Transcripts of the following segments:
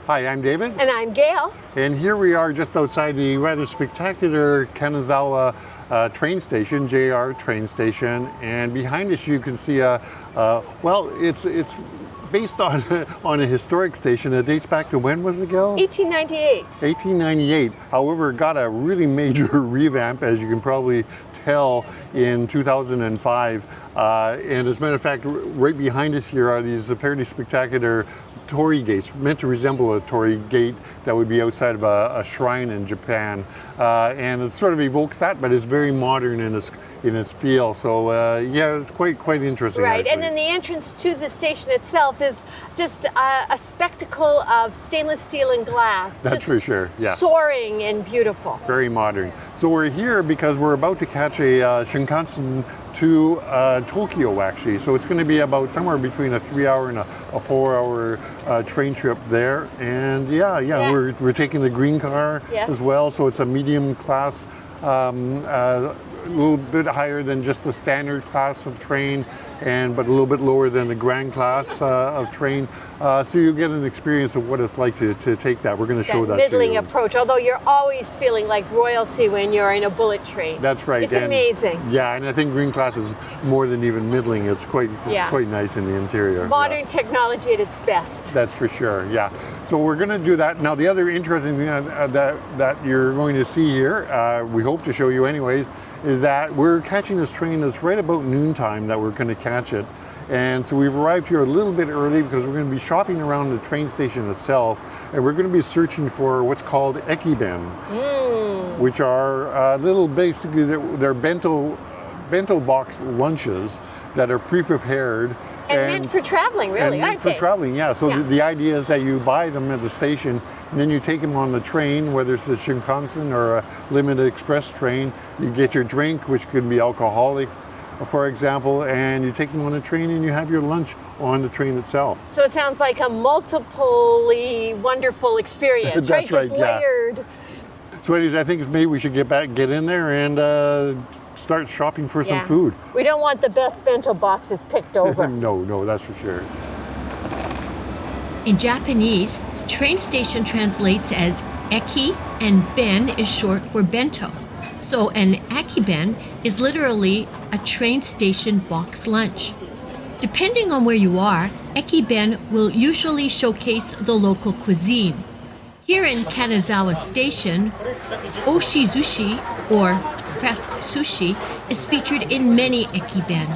Hi, I'm David. And I'm Gail. And here we are just outside the rather spectacular Kanazawa train station, JR train station. And behind us you can see it's based on a historic station. It dates back to when was it, Gail? 1898. 1898. However, it got a really major revamp, as you can probably tell, in 2005. And as a matter of fact, right behind us here are these fairly spectacular torii gates, meant to resemble a torii gate that would be outside of a shrine in Japan. And it sort of evokes that, but it's very modern in its feel. So yeah, it's quite interesting. Right, actually. and then the entrance to the station itself is just a spectacle of stainless steel and glass. That's for sure, yeah. Soaring and beautiful. Very modern. So we're here because we're about to catch a Shinkansen to Tokyo, actually. So it's going to be about somewhere between a 3-hour and a 4-hour train trip there. And yeah. We're taking the green car as well. So it's a medium class, a little bit higher than just the standard class of train, but a little bit lower than the grand class of train. So you get an experience of what it's like to take that. We're going to show that middling to you. approach, although you're always feeling like royalty when you're in a bullet train. That's right. It's amazing. Yeah, and I think green class is more than even middling. It's quite nice in the interior. Modern technology at its best. That's for sure, yeah. So we're going to do that. Now the other interesting thing that you're going to see here, we hope to show you anyways, is that we're catching this train that's right about noontime that we're going to catch it. And so we've arrived here a little bit early because we're going to be shopping around the train station itself, and we're going to be searching for what's called ekiben, which are basically they're bento box lunches that are pre-prepared. And meant for traveling, really, aren't they? For traveling, yeah. So the idea is that you buy them at the station, and then you take them on the train, whether it's a Shinkansen or a limited express train. You get your drink, which could be alcoholic, for example, and you take them on the train and you have your lunch on the train itself. So it sounds like a multiply wonderful experience, That's right? Just layered. So anyways, I think maybe we should get in there and start shopping for some food. We don't want the best bento boxes picked over. No, that's for sure. In Japanese, train station translates as eki, and ben is short for bento. So an ekiben is literally a train station box lunch. Depending on where you are, ekiben will usually showcase the local cuisine. Here in Kanazawa Station, oshizushi, or pressed sushi, is featured in many ekiben.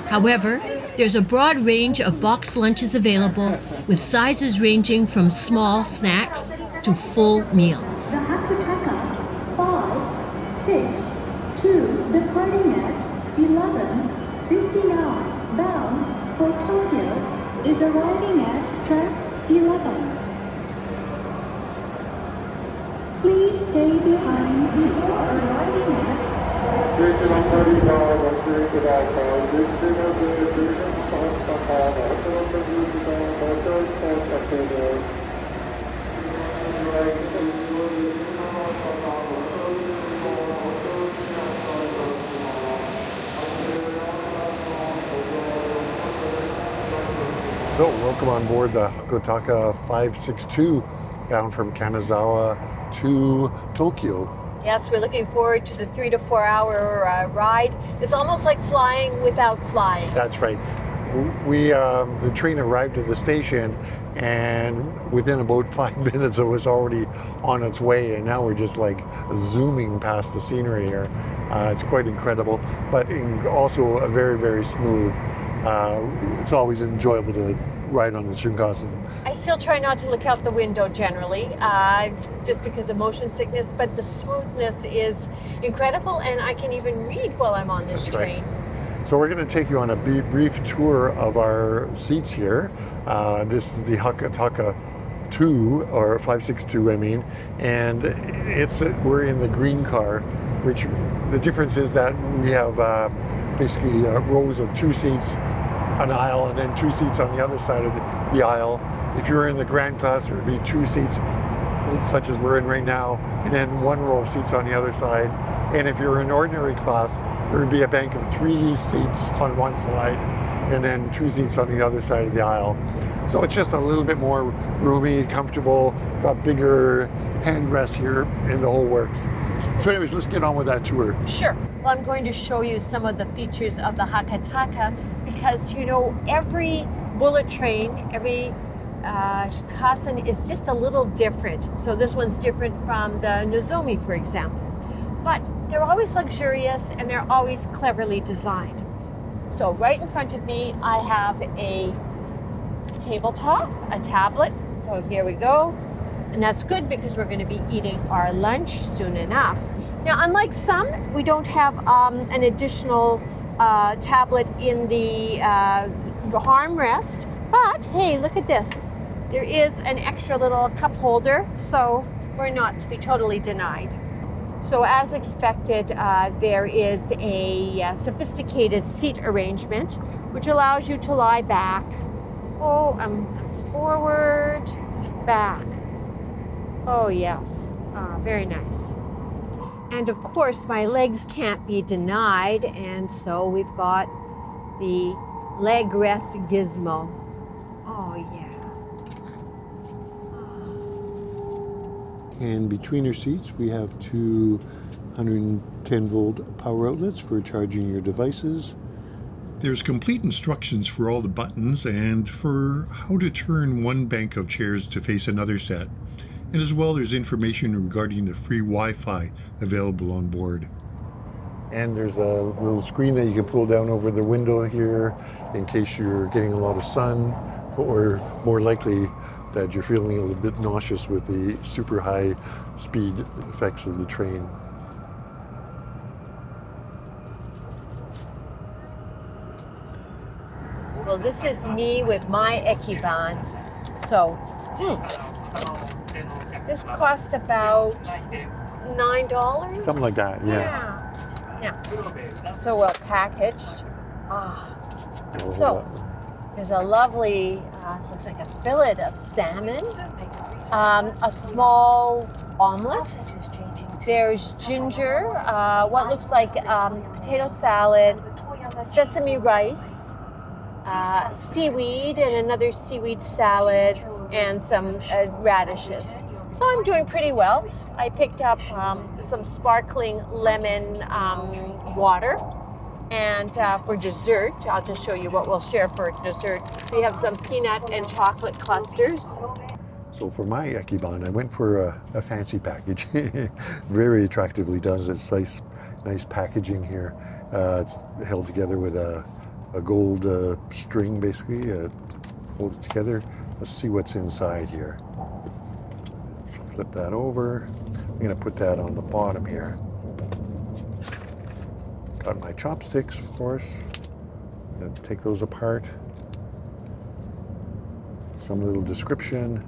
However, there's a broad range of box lunches available, with sizes ranging from small snacks to full meals. The Hakutaka 562 departing at 11:59 bound for Tokyo is arriving at track 11. Please stay behind. You are arriving at So welcome on board the Hakutaka 562 bound from Kanazawa to Tokyo. Yes, we're looking forward to the 3 to 4 hour ride. It's almost like flying without flying. That's right. The train arrived at the station, and within about 5 minutes it was already on its way, and now we're just like zooming past the scenery here. It's quite incredible, but also a very, very smooth. It's always enjoyable to ride on the Shinkansen. I still try not to look out the window generally, just because of motion sickness, but the smoothness is incredible, and I can even read while I'm on this train. Right. So we're going to take you on a brief tour of our seats here. This is the Hakutaka 2, or 562, I mean, and we're in the green car, which the difference is that we have basically rows of 2 seats, an aisle, and then 2 seats on the other side of the aisle. If you're in the grand class, there would be 2 seats, such as we're in right now, and then 1 row of seats on the other side. And if you're in ordinary class, there would be a bank of 3 seats on one side, and then 2 seats on the other side of the aisle. So it's just a little bit more roomy, comfortable, got bigger hand rests here, and the whole works. So anyways, let's get on with that tour. Sure. Well, I'm going to show you some of the features of the Hakutaka because, you know, every bullet train, every Shinkansen is just a little different. So this one's different from the Nozomi, for example. But they're always luxurious and they're always cleverly designed. So right in front of me, I have a tabletop, a tablet. So here we go. And that's good because we're going to be eating our lunch soon enough. Now, unlike some, we don't have an additional tablet in the armrest. But hey, look at this. There is an extra little cup holder, so we're not to be totally denied. So as expected, there is a sophisticated seat arrangement, which allows you to lie back. Oh, forward, back. Oh yes, very nice. And of course, my legs can't be denied, and so we've got the leg rest gizmo. Oh yeah. And between your seats, we have two 110-volt power outlets for charging your devices. There's complete instructions for all the buttons and for how to turn one bank of chairs to face another set. And as well, there's information regarding the free Wi-Fi available on board. And there's a little screen that you can pull down over the window here in case you're getting a lot of sun, or more likely that you're feeling a little bit nauseous with the super high speed effects of the train. Well, this is me with my ekiban. So, this cost about $9. Something like that, yeah. Yeah. So well packaged. So, there's a lovely, looks like a fillet of salmon, a small omelet. There's ginger, what looks like potato salad, sesame rice, seaweed and another seaweed salad, and some radishes. So I'm doing pretty well. I picked up some sparkling lemon water. And for dessert, I'll just show you what we'll share for dessert. We have some peanut and chocolate clusters. So for my ekiban, I went for a fancy package. Very attractively done. It's nice packaging here. It's held together with a gold string, basically. Hold it together. Let's see what's inside here. Let's flip that over. I'm going to put that on the bottom here. Got my chopsticks, of course. I'm going to take those apart. Some little description.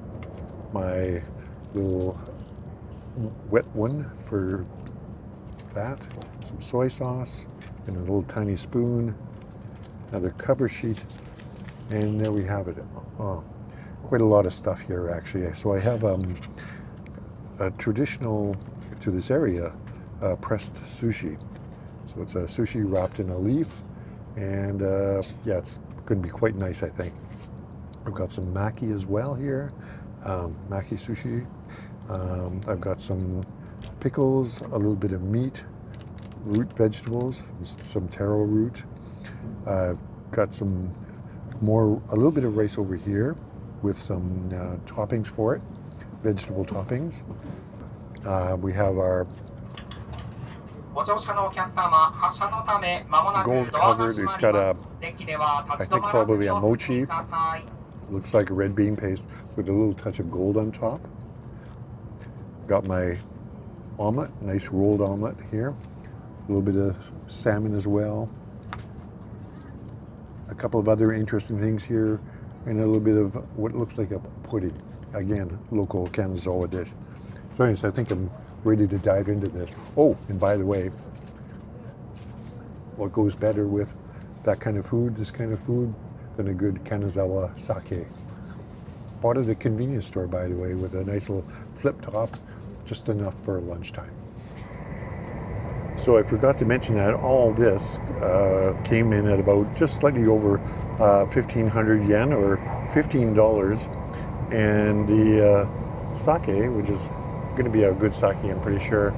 My little wet one for that. Some soy sauce and a little tiny spoon. Another cover sheet. And there we have it. Oh, quite a lot of stuff here, actually. So I have a traditional, to this area, pressed sushi. So it's a sushi wrapped in a leaf, and yeah, it's going to be quite nice, I think. I've got some maki as well here, maki sushi. I've got some pickles, a little bit of meat, root vegetables, some taro root. I've got some a little bit of rice over here with some toppings for it, vegetable toppings. We have our gold covered. It's got I think probably a mochi. Looks like a red bean paste with a little touch of gold on top. Got my omelet, nice rolled omelet here. A little bit of salmon as well. A couple of other interesting things here, and a little bit of what looks like a pudding. Again, local Kanazawa dish. So anyways, I think I'm ready to dive into this. Oh, and by the way, what goes better with that kind of food, this kind of food, than a good Kanazawa sake. Bought at a convenience store, by the way, with a nice little flip top, just enough for lunchtime. So I forgot to mention that all this came in at about just slightly over 1,500 yen or $15. And the sake, which is going to be a good sake, I'm pretty sure,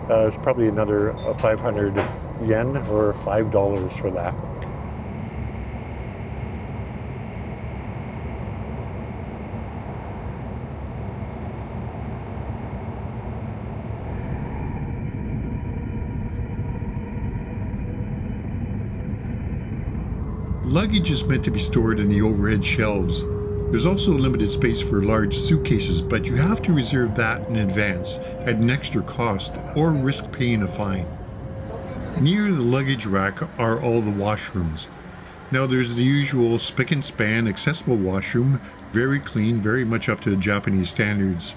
is probably another 500 yen or $5 for that. Luggage is meant to be stored in the overhead shelves. There's also limited space for large suitcases, but you have to reserve that in advance at an extra cost or risk paying a fine. Near the luggage rack are all the washrooms. Now there's the usual spick and span accessible washroom, very clean, very much up to Japanese standards.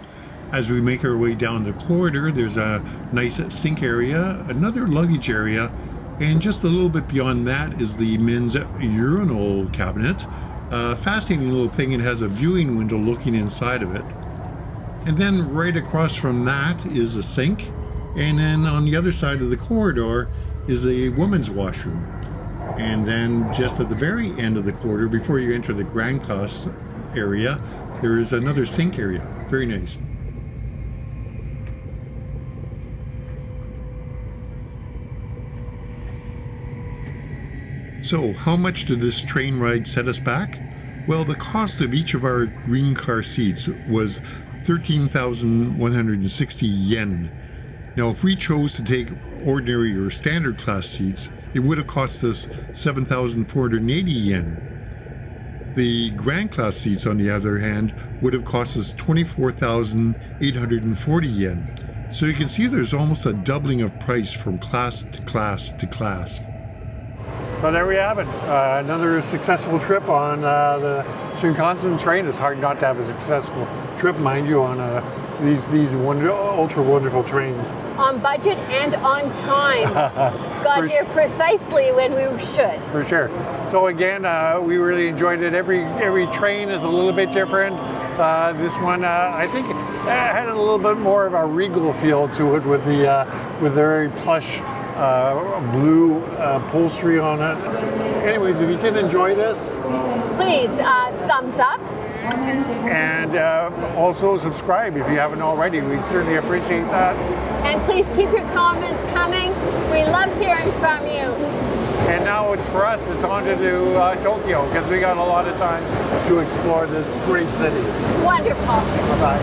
As we make our way down the corridor, there's a nice sink area, another luggage area, and just a little bit beyond that is the men's urinal cabinet. A fascinating little thing. It has a viewing window looking inside of it. And then right across from that is a sink. And then on the other side of the corridor is a women's washroom. And then just at the very end of the corridor, before you enter the grand class area, there is another sink area. Very nice. So, how much did this train ride set us back? Well, the cost of each of our green car seats was 13,160 yen. Now, if we chose to take ordinary or standard class seats, it would have cost us 7,480 yen. The grand class seats, on the other hand, would have cost us 24,840 yen. So you can see there's almost a doubling of price from class to class to class. So there we have it. Another successful trip on the Shinkansen train. It's hard not to have a successful trip, mind you, on these ultra wonderful trains. On budget and on time. Got here precisely when we should. For sure. So again, we really enjoyed it. Every train is a little bit different. This one, I think, had a little bit more of a regal feel to it with the very plush blue upholstery on it. Anyways, if you did enjoy this, please thumbs up. And also subscribe if you haven't already. We'd certainly appreciate that. And please keep your comments coming. We love hearing from you. And now it's for us, it's on to Tokyo, because we got a lot of time to explore this great city. Wonderful. Bye-bye.